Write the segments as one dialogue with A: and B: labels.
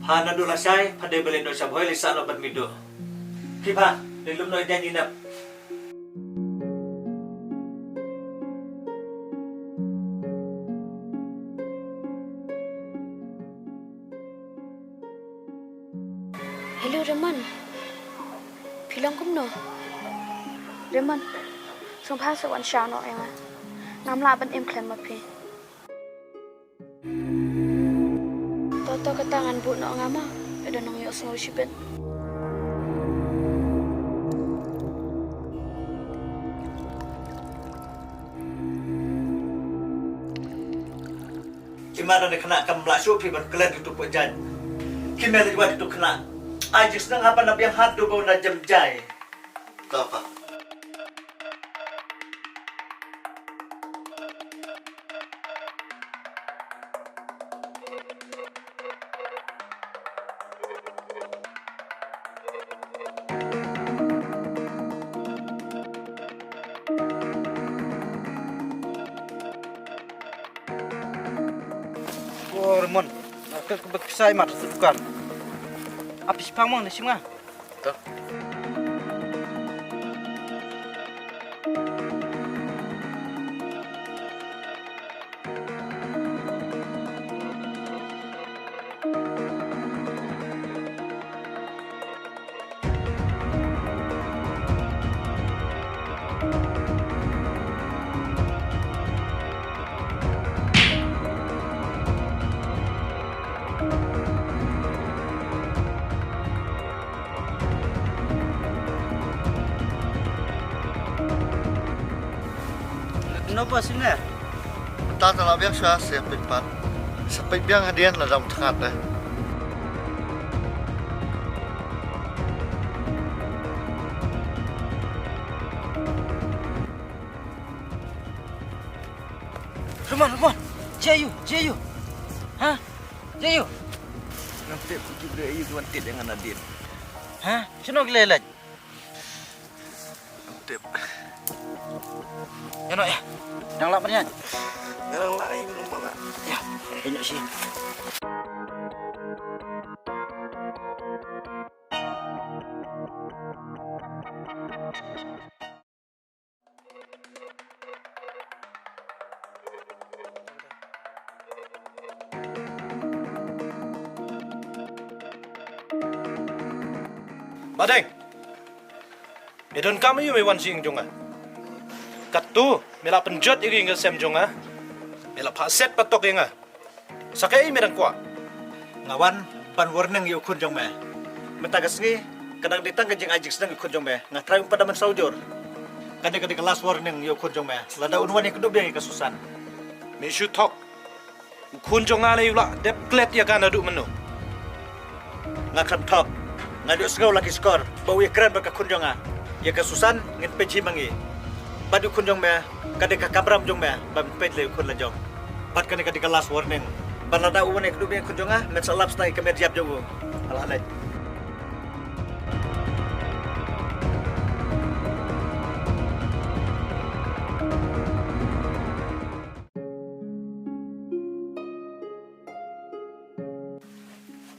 A: Hana do lasay, paday balin do sa boy lisa no badmido. Kipa, lilum no idan inap.
B: Hello Raman. Philang kum no. Raman. Song pha sa wan sha no yang. Nam la ban em klem ma phi. Toto katangan bu no ngama. Ada nong yo sngol shibet.
A: Cimara ni kena kam lasu pi ban kelan itu pejan. Kimera juga itu kena. Ajis nang apa nak yang hadu bau na jam jai.
C: Apa?
D: Oh, Ramon, aku bersai mat tukar. Apis pamang ni singa.
C: Tuh.
D: Kenapa singa?
C: Tak terlalu biasa siap pipan. Sampai biang hadian lah dalam tengah deh.
D: Ramon, Jayu. Hah? Jayu. Nanti pergi berayu tuan tit dengan Nadine. Hah? Sino gelelat?
C: Nanti.
D: Ya nak ya. Dang lap nian.
C: Yang lain mana?
D: Ya, ini sih.
E: Badeng, medon kami yu mewan sing jonga. Katu, mela penjat iri nge sem jonga. Mela paset patok inga. Sakai merang kwa.
A: Ngawan ban warning yu kun jong me. Mentagas ni kadang ditang kajing ajik sedang kun jong me. Ngatrai pada men saujur. Kadang kelas warning yu kun jong me. Lada unwan yang kedua biang kasusan.
E: Meshu tok. Ukun jonga le yula dep klet ya kan adu menu.
A: Ngakram top. Ngadu segau lagi skor. Bau ya keren berka kun jonga. Ya kasusan ngin peci mangi. Badu kun jong me. Kadang kabram jong me. Bam pet le kun la jong. Pat kadang kelas warning. Balada uwan yang kedua biang kun jonga. Men salap stai kemer jab jauh. Alalai.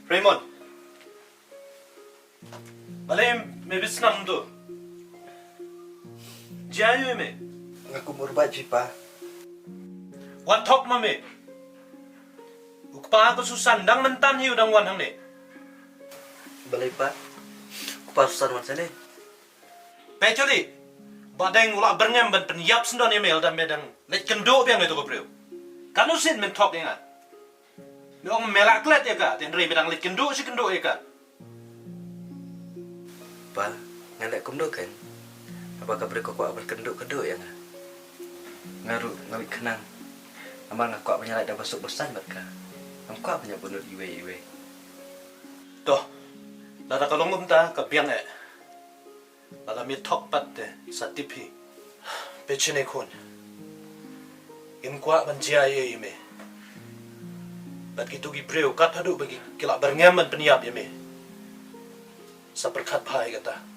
E: Raymond. Balem me bisnam tu. Jayu me.
C: Aku murba cipa.
E: Wan tok ma me. Ukpa ko susandang mentan hiu dang wan hang ne.
C: Balai pa. Kupasusan wan sini.
E: Pecoli. Badeng ula berngam ban penyap sendon email dan medang let kendo biang itu ko preu. Kanu sin men tok ingat. Dong melak klet ya ka, tenri medang let kendo si kendo ya ka.
F: Pa, ngandak kumdo kan? Apakah beri kok berkenduk-kenduk ya nga? Ngaru ngawit kenang. Amal ngakak penyalai dah masuk besan mereka. Ngakak banyak bunuh iwe-iwe.
E: Toh, lada kalong ta ka biang e. Lada mi tok pat de sa tipi. Pechine kun. In kwa ban jia ye me. Bat kitu gi breu kat hadu bagi kila berngam ban peniap ye me. Sa perkat pai kata.